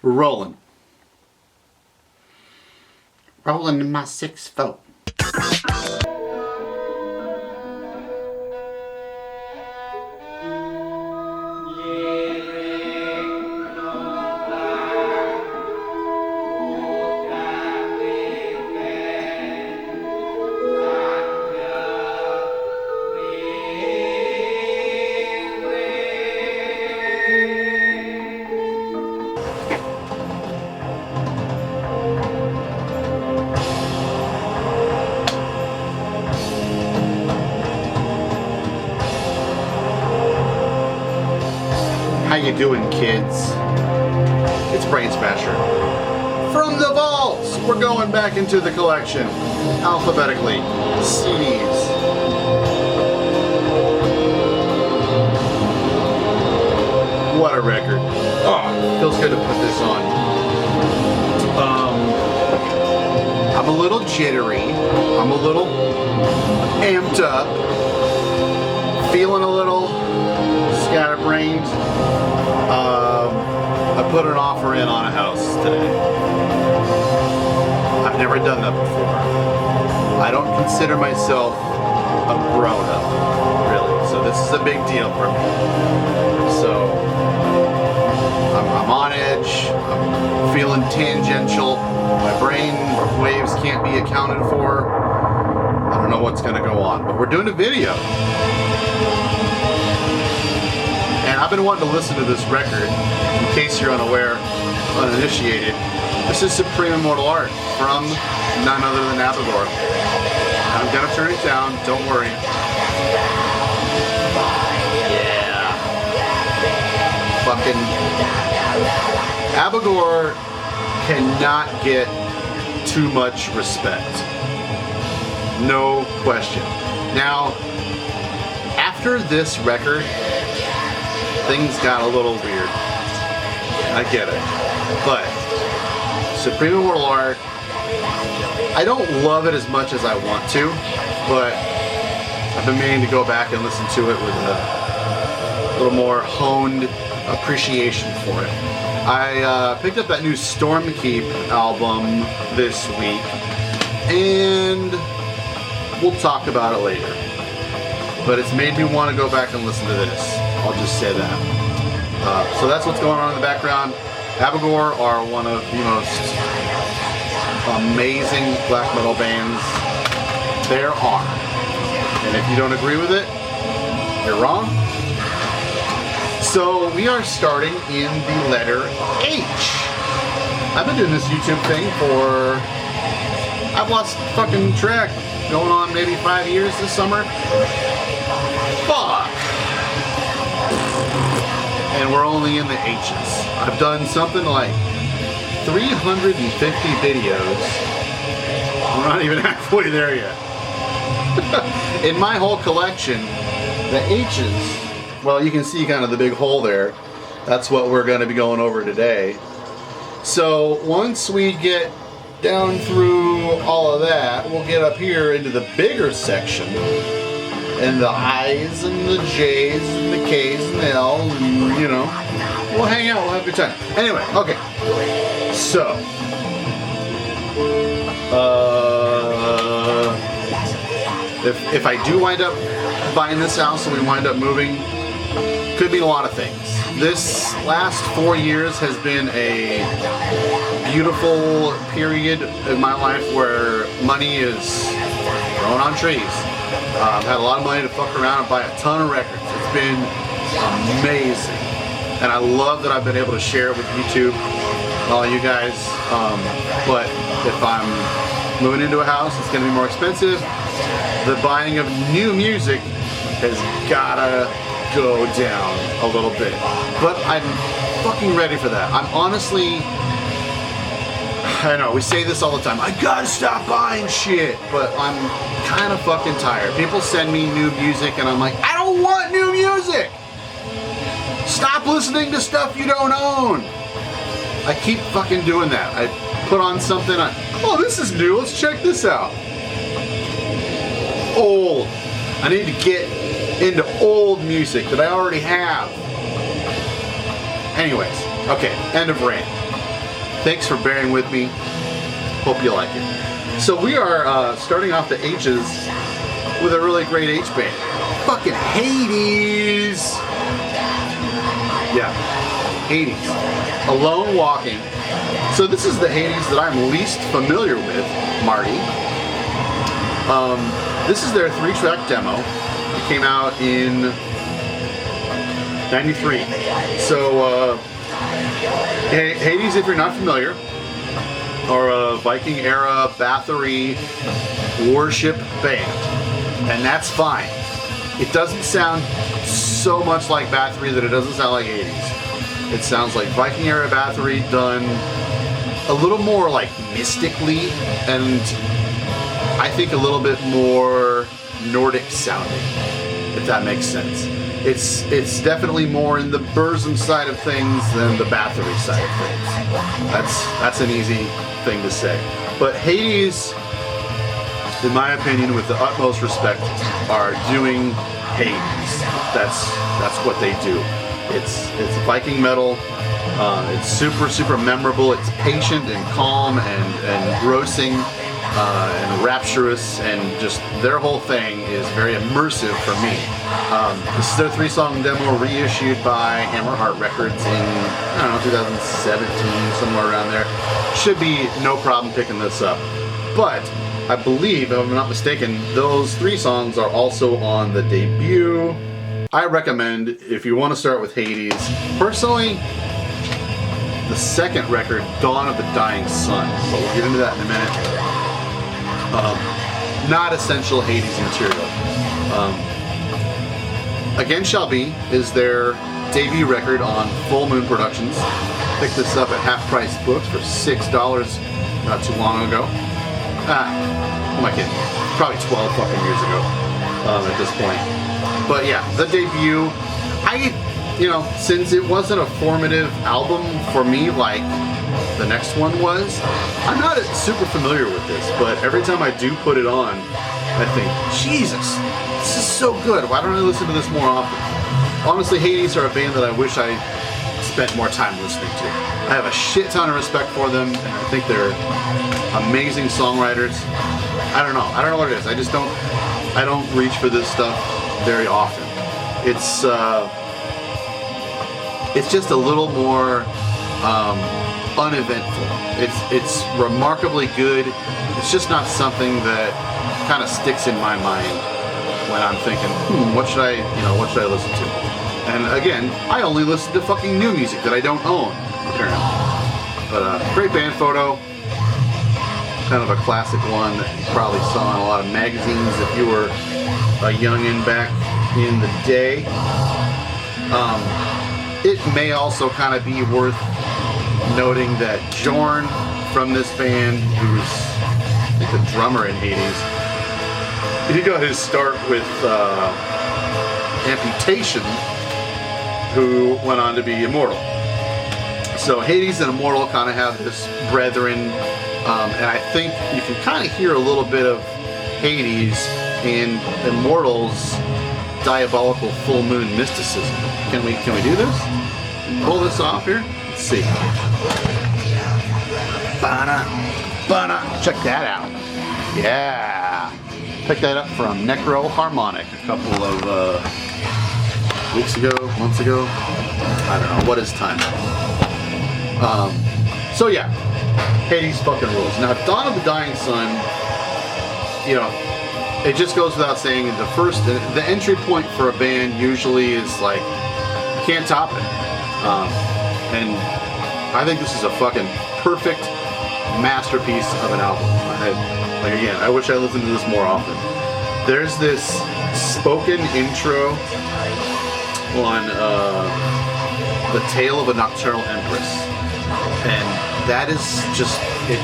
We're rolling. Rolling in my 6-4. How you doing, kids? It's Brain Smasher. From the vaults, we're going back into the collection, alphabetically. CDs. What a record. Oh, feels good to put this on. I'm a little jittery. I'm a little amped up. Feeling a little scatterbrained. I put an offer in on a house today. I've never done that before. I don't consider myself a grown-up, really. So this is a big deal for me. So I'm on edge. I'm feeling tangential. My brain waves can't be accounted for. I don't know what's gonna go on, but we're doing a video. And I've been wanting to listen to this record, in case you're unaware, uninitiated. This is Supreme Immortal Art from none other than Abigor. I'm gonna turn it down, don't worry. Yeah. Fucking Abigor cannot get too much respect. No question. Now, after this record, things got a little weird. I get it. But Supreme Immortal Art, I don't love it as much as I want to, but I've been meaning to go back and listen to it with a little more honed appreciation for it. I picked up that new Stormkeep album this week, and we'll talk about it later. But it's made me want to go back and listen to this. I'll just say that. So that's what's going on in the background. Abigor are one of the most amazing black metal bands there are. And if you don't agree with it, you're wrong. So we are starting in the letter H. I've been doing this YouTube thing for, I've lost fucking track, going on maybe 5 years this summer. Fuck. And we're only in the H's. I've done something like 350 videos. We're not even halfway there yet. In my whole collection, the H's, well, you can see kind of the big hole there. That's what we're going to be going over today. So once we get down through all of that, we'll get up here into the bigger section. And the I's and the J's and the K's and the L's, and, you know, we'll hang out, we'll have a good time. Anyway, okay. So, if I do wind up buying this house and we wind up moving, could be a lot of things. This last 4 years has been a beautiful period in my life where money is growing on trees. I've had a lot of money to fuck around and buy a ton of records. It's been amazing. And I love that I've been able to share it with YouTube, all you guys. But if I'm moving into a house, it's going to be more expensive. The buying of new music has gotta go down a little bit. But I'm fucking ready for that. I'm honestly, I know, we say this all the time, I gotta stop buying shit, but I'm kind of fucking tired. People send me new music and I'm like, I don't want new music! Stop listening to stuff you don't own! I keep fucking doing that. I put on something, oh, this is new, let's check this out. Old. I need to get into old music that I already have. Anyways, okay, end of rant. Thanks for bearing with me. Hope you like it. So we are starting off the H's with a really great H band. Fucking Hades! Yeah, Hades. Alone Walking. So this is the Hades that I'm least familiar with, Marty. This is their 3-track demo. It came out in 93. So Hades, if you're not familiar, are a Viking era Bathory warship band. And that's fine. It doesn't sound so much like Bathory that it doesn't sound like Hades. It sounds like Viking era Bathory done a little more like mystically, and I think a little bit more Nordic sounding, if that makes sense. It's definitely more in the Burzum side of things than the Bathory side of things. That's an easy thing to say. But Hades, in my opinion, with the utmost respect, are doing Hades. That's what they do. It's Viking metal. It's super memorable. It's patient and calm and engrossing and rapturous, and just their whole thing is very immersive for me. This is their 3-song demo reissued by Hammerfall Records in, I don't know, 2017, somewhere around there. Should be no problem picking this up. But I believe, if I'm not mistaken, those 3 songs are also on the debut. I recommend, if you want to start with Hades, personally, the second record, Dawn of the Dying Sun. But we'll get into that in a minute. Not essential Hades material. Again Shall Be is their debut record on Full Moon Productions. Picked this up at Half Price Books for $6 not too long ago. Who am I kidding? Probably 12 fucking years ago at this point. But yeah, the debut, since it wasn't a formative album for me like the next one was, I'm not super familiar with this, but every time I do put it on, I think, Jesus, this is so good. Why don't I listen to this more often? Honestly, Hades are a band that I wish I spent more time listening to. I have a shit ton of respect for them, and I think they're amazing songwriters. I don't know what it is. I don't reach for this stuff very often. It's just a little more uneventful. It's remarkably good. It's just not something that kind of sticks in my mind when I'm thinking, what should I listen to? And again, I only listen to fucking new music that I don't own, apparently. But great band photo. Kind of a classic one that you probably saw in a lot of magazines if you were a youngin' back in the day. It may also kind of be worth noting that Jorn from this band, who's I think the drummer in Hades, he got his start with Amputation, who went on to be Immortal. So Hades and Immortal kind of have this brethren, and I think you can kind of hear a little bit of Hades and Immortal's diabolical full moon mysticism. Can we do this? Pull this off here? Let's see. Check that out. Yeah. Picked that up from Necro Harmonic a couple of weeks ago, months ago. I don't know. What is time? So yeah, Hades fucking rules. Now, Dawn of the Dying Sun, it just goes without saying, the entry point for a band usually is like, you can't top it. And I think this is a fucking perfect masterpiece of an album. I wish I listened to this more often. There's this spoken intro on The Tale of a Nocturnal Empress. And that is just, it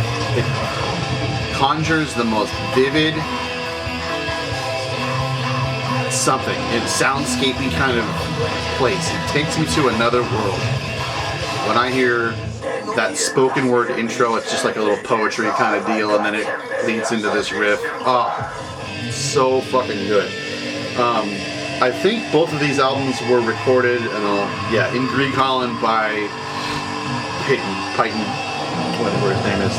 conjures the most vivid something in soundscapey kind of place. It takes me to another world. When I hear that spoken word intro, it's just like a little poetry kind of deal, and then it leads into this riff. Oh, so fucking good. I think both of these albums were recorded in Greek Holland by Peyton. whatever his name is.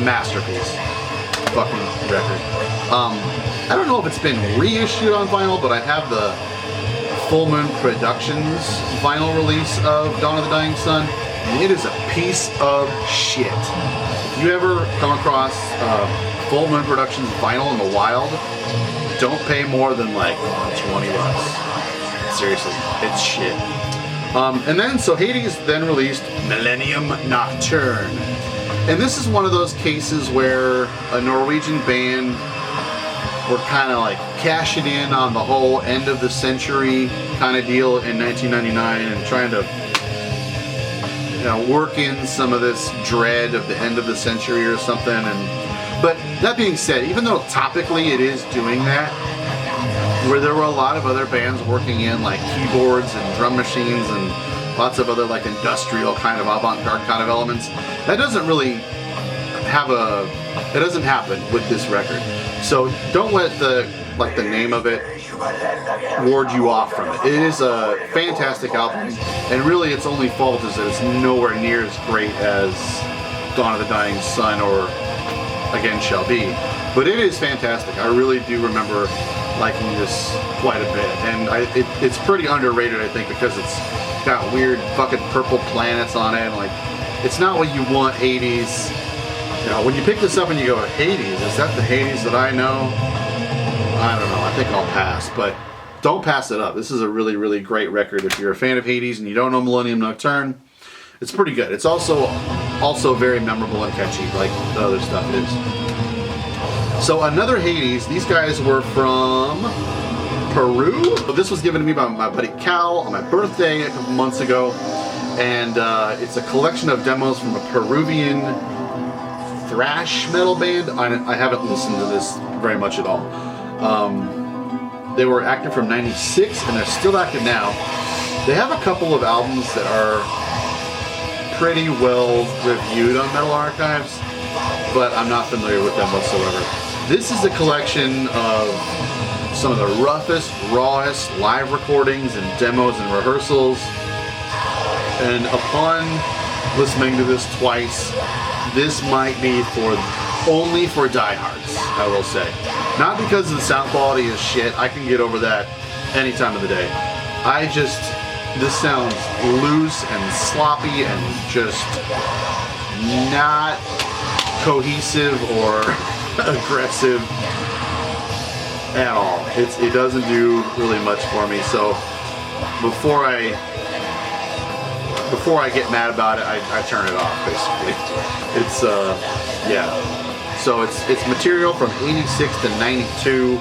Masterpiece. Fucking record. I don't know if it's been reissued on vinyl, but I have the Full Moon Productions vinyl release of Dawn of the Dying Sun, and it is a piece of shit. If you ever come across Full Moon Productions vinyl in the wild, don't pay more than like $20. Seriously, it's shit. And then, so Hades then released Millennium Nocturne. And this is one of those cases where a Norwegian band were kind of like cashing in on the whole end of the century kind of deal in 1999 and trying to, you know, work in some of this dread of the end of the century or something. But that being said, even though topically it is doing that, where there were a lot of other bands working in like keyboards and drum machines and lots of other like industrial kind of avant-garde kind of elements, that doesn't really have it doesn't happen with this record. So don't let the name of it ward you off from it. It is a fantastic album, and really its only fault is that it's nowhere near as great as Dawn of the Dying Sun or Again Shall Be. But it is fantastic. I really do remember liking this quite a bit, and it's pretty underrated, I think, because it's got weird fucking purple planets on it, and like, it's not what you want 80s. You know, when you pick this up and you go, Hades, is that the Hades that I know? I don't know, I think I'll pass, but don't pass it up. This is a really, really great record. If you're a fan of Hades and you don't know Millennium Nocturne, it's pretty good. It's also very memorable and catchy, like the other stuff is. So another Hades, these guys were from Peru. This was given to me by my buddy Cal on my birthday a couple months ago, and it's a collection of demos from a Peruvian thrash metal band. I haven't listened to this very much at all. They were active from '96 and they're still active now. They have a couple of albums that are pretty well reviewed on Metal Archives, but I'm not familiar with them whatsoever. This is a collection of some of the roughest, rawest live recordings and demos and rehearsals. And upon listening to this twice, this might be only for diehards, I will say. Not because the sound quality is shit. I can get over that any time of the day. This sounds loose and sloppy and just not cohesive or aggressive at all. It doesn't do really much for me. So before I get mad about it, I turn it off, basically. It's yeah. So it's material from '86 to '92,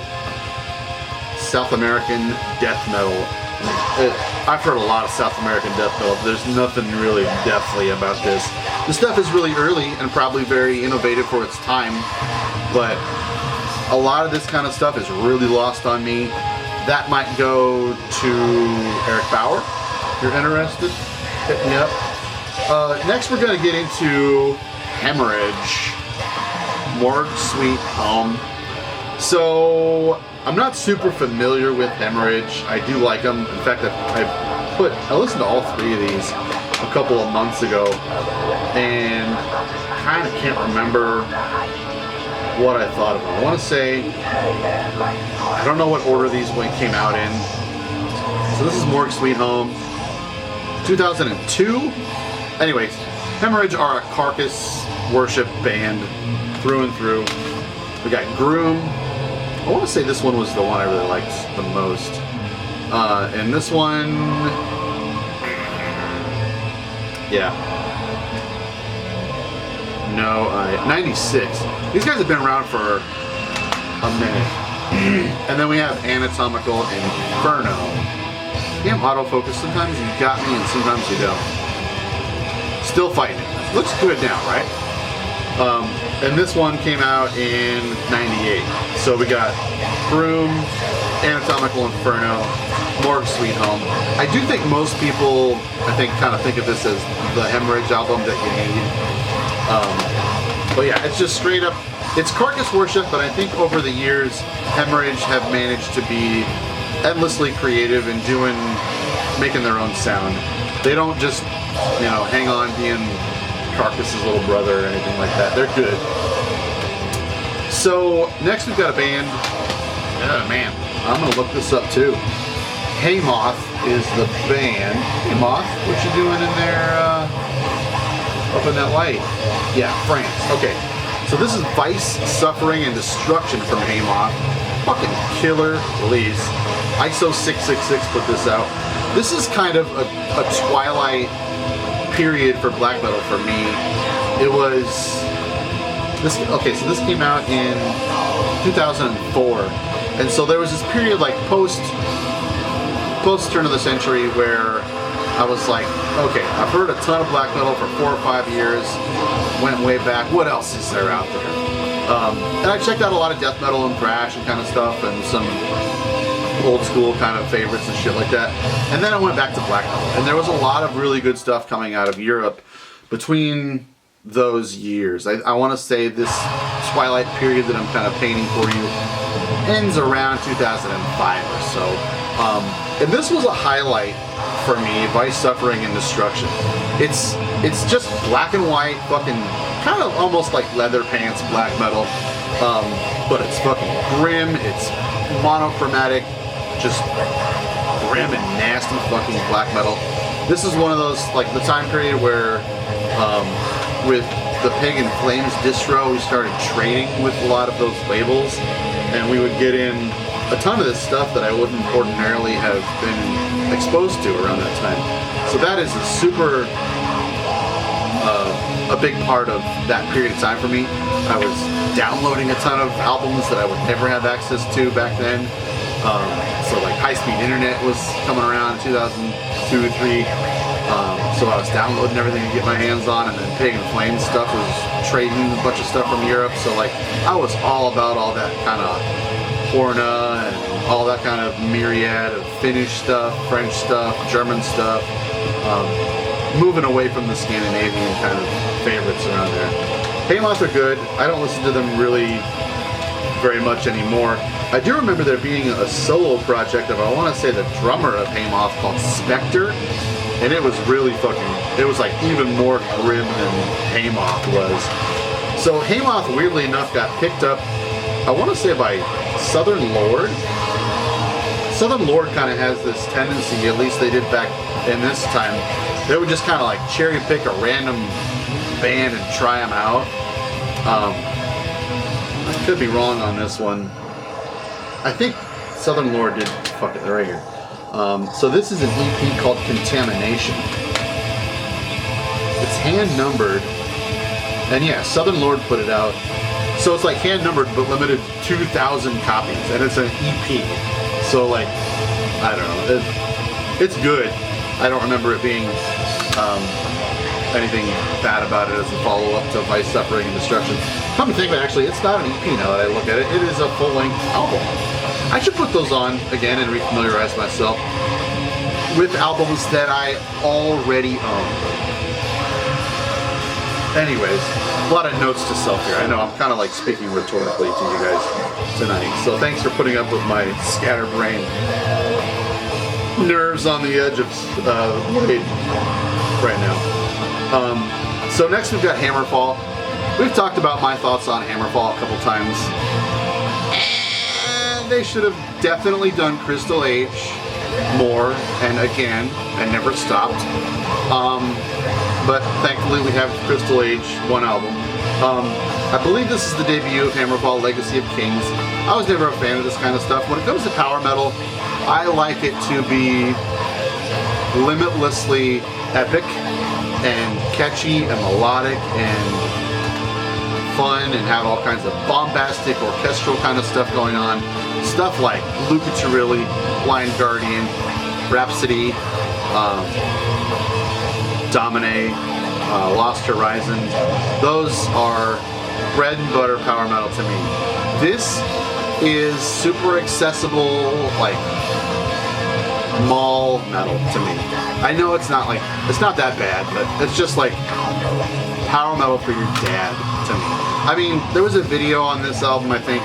South American death metal. I've heard a lot of South American death metal. There's nothing really deathly about this. The stuff is really early and probably very innovative for its time, but a lot of this kind of stuff is really lost on me. That might go to Eric Bauer, if you're interested. Hit me up. Next we're going to get into Hemorrhage, Morgue Sweet Home. So I'm not super familiar with Hemorrhage. I do like them. In fact, I listened to all three of these a couple of months ago, and kind of can't remember what I thought of them. I want to say, I don't know what order these came out in. So this is Morgue Sweet Home, 2002. Anyways, Hemorrhage are a carcass worship band through and through. We got Groom. I want to say this one was the one I really liked the most. And this one, yeah. No, 96. These guys have been around for a minute. And then we have Anatomical Inferno. Damn autofocus, sometimes you got me and sometimes you don't. Still fighting it. Looks good now, right? And this one came out in '98. So we got Groom, Anatomical Inferno, Morgue Sweet Home. I do think most people, kind of think of this as the Hemorrhage album that you need. But yeah, it's just straight up, it's carcass worship, but I think over the years, Hemorrhage have managed to be endlessly creative and making their own sound. They don't just you know, Hang On being Carcass's little brother or anything like that. They're good. So next we've got a band. Oh man, I'm gonna look this up too. Heimoth is the band. Heimoth, what you doing in there? Up in that light? Yeah, France. Okay. So this is Vice, Suffering, and Destruction from Heimoth. Fucking killer release. ISO 666 put this out. This is kind of a twilight period for black metal for me. It was this. Okay, so this came out in 2004, and so there was this period like post turn of the century where I was like, okay, I've heard a ton of black metal for 4 or 5 years. Went way back. What else is there out there? And I checked out a lot of death metal and thrash and kind of stuff, and some old school kind of favorites and shit like that. And then I went back to black metal, and there was a lot of really good stuff coming out of Europe between those years. I want to say this twilight period that I'm kind of painting for you ends around 2005 or so. And this was a highlight for me, Vice, Suffering, and Destruction. It's just black and white, fucking kind of almost like leather pants black metal, but it's fucking grim, it's monochromatic, just grim and nasty fucking black metal. This is one of those, like the time period where with the Pagan Flames distro, we started trading with a lot of those labels, and we would get in a ton of this stuff that I wouldn't ordinarily have been exposed to around that time. So that is a super, a big part of that period of time for me. I was downloading a ton of albums that I would never have access to back then. So like high-speed internet was coming around in 2002 or 3. So I was downloading everything to get my hands on, and then Pagan Flames stuff was trading a bunch of stuff from Europe. So like I was all about all that kind of Horna and all that kind of myriad of Finnish stuff, French stuff, German stuff, moving away from the Scandinavian kind of favorites around there. Heimoth are good. I don't listen to them really very much anymore. I do remember there being a solo project of, I want to say, the drummer of Heimoth called Spectre, and it was really fucking, it was like even more grim than Heimoth was. So Heimoth, weirdly enough, got picked up, I want to say, by Southern Lord. Southern Lord kind of has this tendency, at least they did back in this time, they would just kind of like cherry pick a random band and try them out. I could be wrong on this one. I think Southern Lord did, fuck it, they're right here. So this is an EP called Contamination. It's hand numbered, and yeah, Southern Lord put it out. So it's like hand numbered but limited 2,000 copies, and it's an EP. So like, I don't know, it's good. I don't remember it being anything bad about it as a follow-up to Vice, Suffering, and Destruction. Come to think of it, actually, it's not an EP now that I look at it. It is a full-length album. I should put those on again and refamiliarize myself with albums that I already own. Anyways, a lot of notes to self here. I know I'm kind of like speaking rhetorically to you guys tonight, so thanks for putting up with my scatterbrained nerves on the edge of blade right now. So next we've got Hammerfall. We've talked about my thoughts on Hammerfall a couple times. And they should have definitely done Crystal Age more and again and never stopped. But thankfully we have Crystal Age, one album. I believe this is the debut of Hammerfall, Legacy of Kings. I was never a fan of this kind of stuff. When it comes to power metal, I like it to be limitlessly epic and catchy and melodic and fun and have all kinds of bombastic orchestral kind of stuff going on. Stuff like Luca Turilli, Blind Guardian, Rhapsody, Domine, Lost Horizon. Those are bread and butter power metal to me. This is super accessible, like mall metal to me. I know it's not that bad, but it's just like power metal for your dad to me. I mean, there was a video on this album, I think,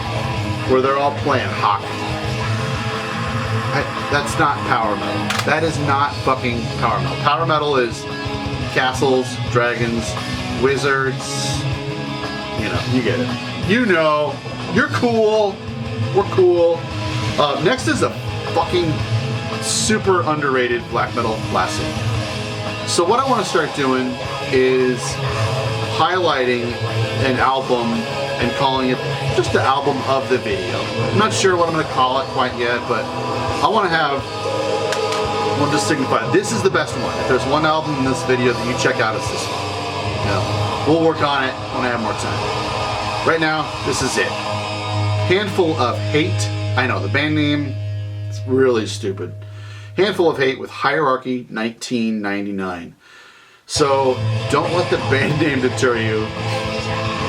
where they're all playing hockey. That's not power metal. That is not fucking power metal. Power metal is castles, dragons, wizards. You know, you get it. You know, you're cool. We're cool. Next is a fucking super underrated black metal classic. So what I want to start doing is highlighting an album and calling it just the album of the video. I'm not sure what I'm going to call it quite yet, but I want to just signify this is the best one. If there's one album in this video that you check out, it's this one. You know, we'll work on it when I have more time. Right now, this is it. Handful of Hate. I know, the band name, it's really stupid. Handful of Hate with Hierarchy 1999. So, don't let the band name deter you.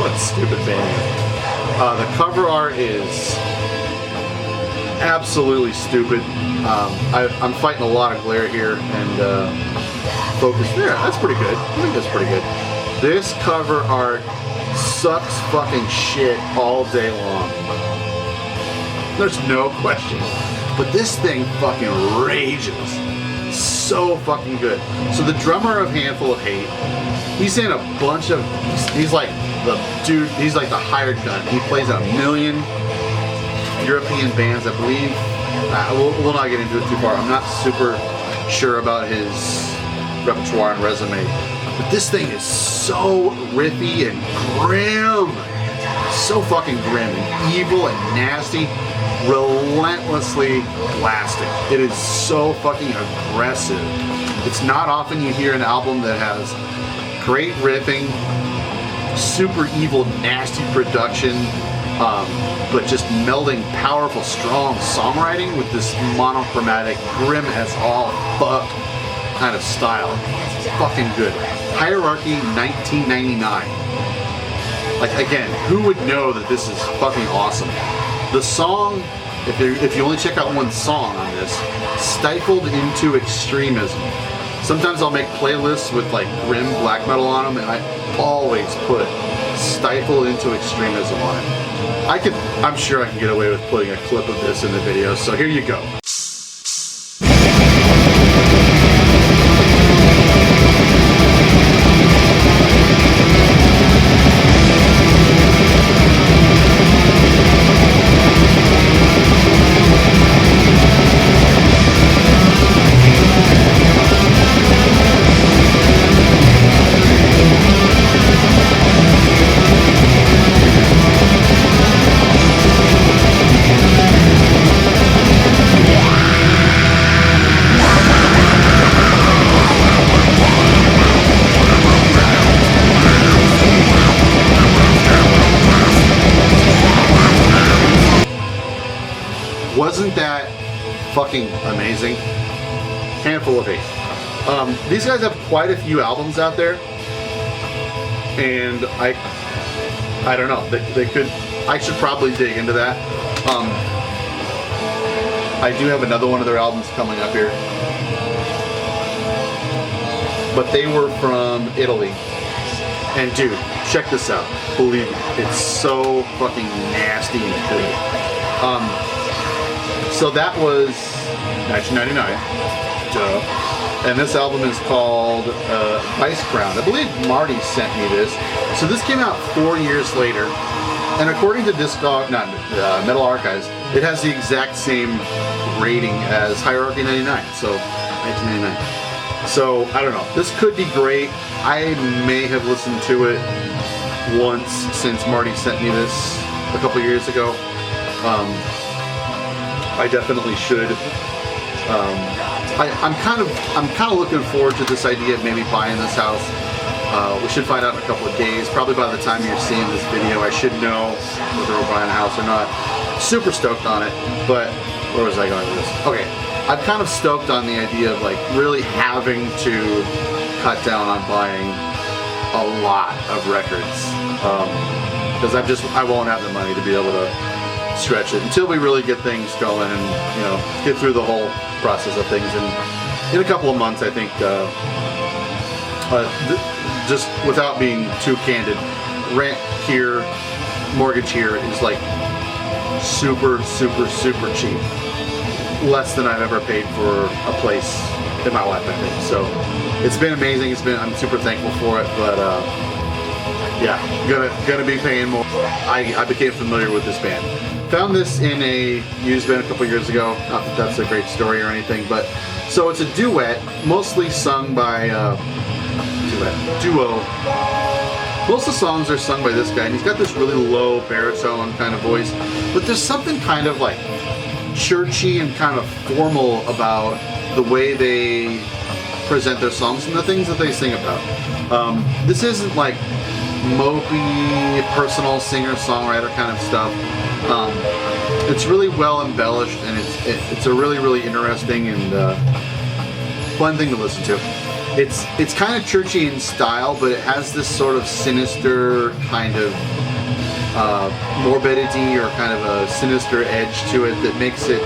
What a stupid band name. The cover art is absolutely stupid. I'm fighting a lot of glare here and focus. Yeah, that's pretty good. I think that's pretty good. This cover art sucks fucking shit all day long. There's no question. But this thing fucking rages. So fucking good. So the drummer of Handful of Hate, he's in a bunch of, he's like the dude, he's like the hired gun. He plays in 1 million European bands, I believe. We'll not get into it too far. I'm not super sure about his repertoire and resume. But this thing is so riffy and grim. So fucking grim and evil and nasty. Relentlessly blasting. It is so fucking aggressive. It's not often you hear an album that has great riffing, super evil, nasty production, but just melding powerful, strong songwriting with this monochromatic, grim as all fuck kind of style. It's fucking good. Hierarchy 1999. Like, again, who would know that this is fucking awesome? The song, if you only check out one song on this, Stifled into Extremism. Sometimes I'll make playlists with like grim black metal on them, and I always put Stifled into Extremism on it. I'm sure I can get away with putting a clip of this in the video, so here you go. Wasn't that fucking amazing? Handful of Hate. These guys have quite a few albums out there, and I don't know. They could. I should probably dig into that. I do have another one of their albums coming up here, but they were from Italy. And dude, check this out. Believe me, it's so fucking nasty and good. So that was 1999, duh. And this album is called Vice Crown. I believe Marty sent me this. So this came out 4 years later, and according to Metal Archives, it has the exact same rating as Hierarchy 99. So 1999. So I don't know. This could be great. I may have listened to it once since Marty sent me this a couple years ago. I definitely should. I'm kind of looking forward to this idea of maybe buying this house. We should find out in a couple of days. Probably by the time you're seeing this video, I should know whether we're buying a house or not. Super stoked on it, but where was I going with this? Okay, I'm kind of stoked on the idea of like really having to cut down on buying a lot of records because I won't have the money to be able to stretch it until we really get things going and, you know, get through the whole process of things. And in a couple of months, I think, just without being too candid, rent here, mortgage here is like super, super, super cheap. Less than I've ever paid for a place in my life, I think. So it's been amazing. I'm super thankful for it, but yeah, gonna be paying more. I became familiar with this band. Found this in a used band a couple years ago. Not that that's a great story or anything, but so it's a duet, mostly sung by duo. Most of the songs are sung by this guy, and he's got this really low baritone kind of voice, but there's something kind of like churchy and kind of formal about the way they present their songs and the things that they sing about. This isn't like mopey, personal singer-songwriter kind of stuff. It's really well embellished, and it's a really, really interesting and fun thing to listen to. It's kind of churchy in style, but it has this sort of sinister kind of morbidity or kind of a sinister edge to it that makes it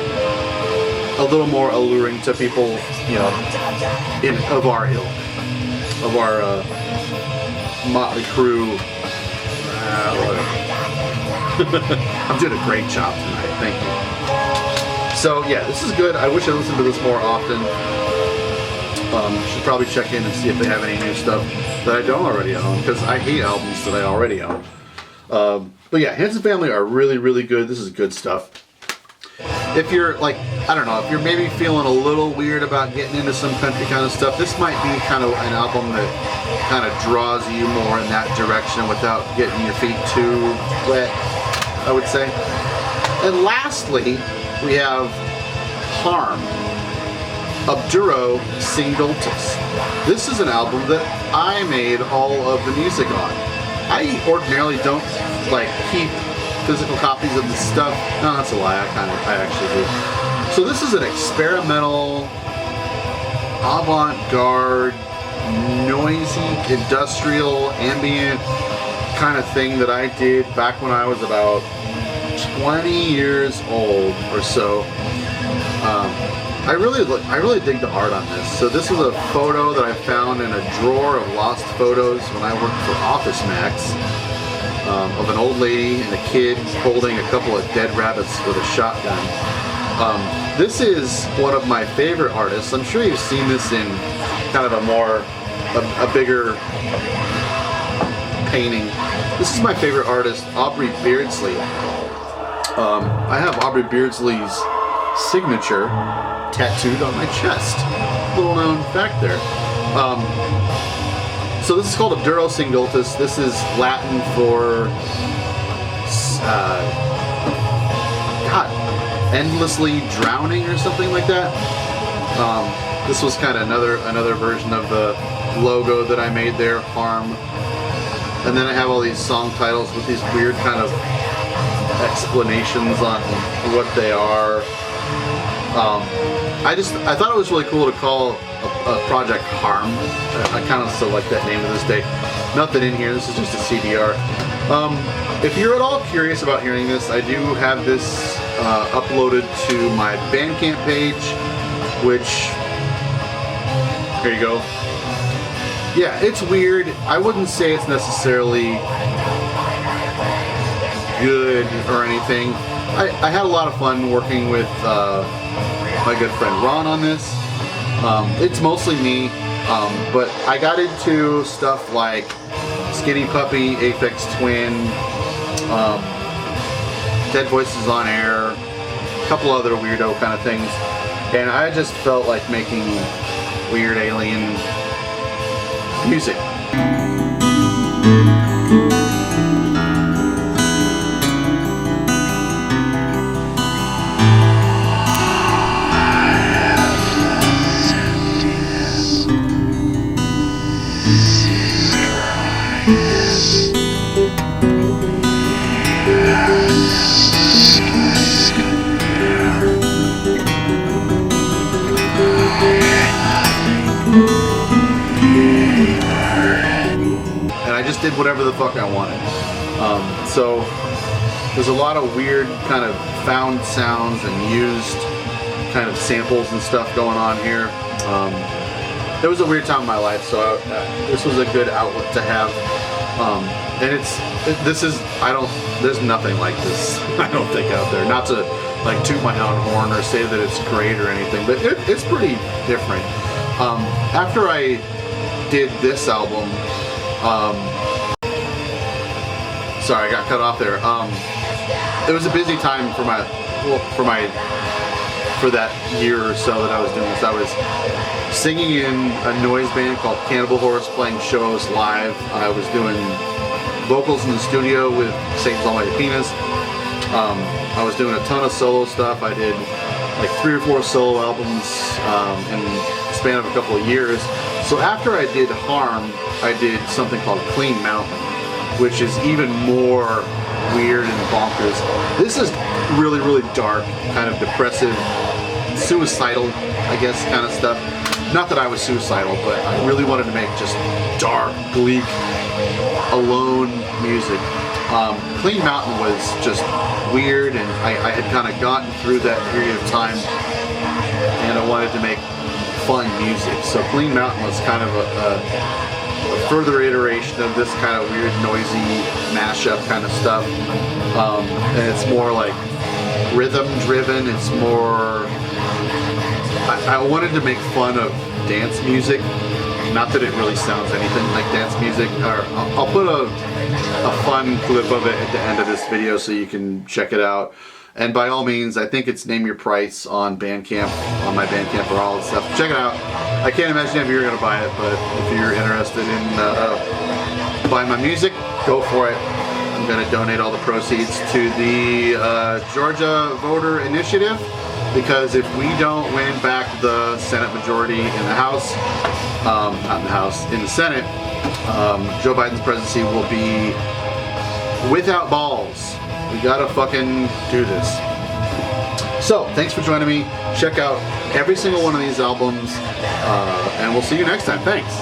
a little more alluring to people, you know, of our ilk, of our Motley Crue. I'm doing a great job tonight, thank you. So yeah, this is good. I wish I listened to this more often. Should probably check in and see if they have any new stuff that I don't already own, because I hate albums that I already own. But yeah, Hanson Family are really, really good. This is good stuff. If you're like, I don't know, if you're maybe feeling a little weird about getting into some country kind of stuff, this might be kind of an album that kind of draws you more in that direction without getting your feet too wet, I would say. And lastly, we have Harm, Obduro Singultus. This is an album that I made all of the music on. I ordinarily don't like keep physical copies of this stuff. No, that's a lie. I actually do. So this is an experimental, avant-garde, noisy, industrial, ambient kind of thing that I did back when I was about 20 years old or so. I really dig the art on this. So this is a photo that I found in a drawer of lost photos when I worked for Office Max, of an old lady and a kid holding a couple of dead rabbits with a shotgun. This is one of my favorite artists. I'm sure you've seen this in kind of a bigger painting. This is my favorite artist, Aubrey Beardsley. I have Aubrey Beardsley's signature tattooed on my chest. Little known fact there. So this is called Obduro Singultus. This is Latin for endlessly drowning or something like that. This was kind of another version of the logo that I made there, Harm. And then I have all these song titles with these weird kind of explanations on what they are. I thought it was really cool to call a project Harm. I kind of still like that name to this day. Nothing in here, this is just a CDR. If you're at all curious about hearing this, I do have this uploaded to my Bandcamp page, which, here you go. Yeah, it's weird. I wouldn't say it's necessarily good or anything. I had a lot of fun working with my good friend Ron on this. It's mostly me, but I got into stuff like Skinny Puppy, Aphex Twin, Dead Voices on Air, a couple other weirdo kind of things, and I just felt like making weird alien music. Did whatever the fuck I wanted. So there's a lot of weird kind of found sounds and used kind of samples and stuff going on here. It was a weird time in my life, so this was a good outlet to have. And there's nothing like this, I don't think, out there. Not to like toot my own horn or say that it's great or anything, but it's pretty different. After I did this album, sorry, I got cut off there. It was a busy time for that year or so that I was doing this. I was singing in a noise band called Cannibal Horse, playing shows live. I was doing vocals in the studio with Satan's Almighty Penis. I was doing a ton of solo stuff. I did like 3 or 4 solo albums in the span of a couple of years. So after I did Harm, I did something called Clean Mountain, which is even more weird and bonkers. This is really, really dark, kind of depressive, suicidal, I guess, kind of stuff. Not that I was suicidal, but I really wanted to make just dark, bleak, alone music. Clean Mountain was just weird, and I had kind of gotten through that period of time, and I wanted to make fun music. So Clean Mountain was kind of a further iteration of this kind of weird, noisy mashup kind of stuff. And it's more like rhythm driven. It's more, I wanted to make fun of dance music. Not that it really sounds anything like dance music. I'll put a fun clip of it at the end of this video so you can check it out. And by all means, I think it's Name Your Price on Bandcamp, on my Bandcamp or all that stuff. Check it out. I can't imagine if you're going to buy it, but if you're interested in buying my music, go for it. I'm going to donate all the proceeds to the Georgia Voter Initiative, because if we don't win back the Senate majority in the House, not in the House, in the Senate, Joe Biden's presidency will be without balls. We gotta fucking do this. So, thanks for joining me. Check out every single one of these albums, and we'll see you next time. Thanks.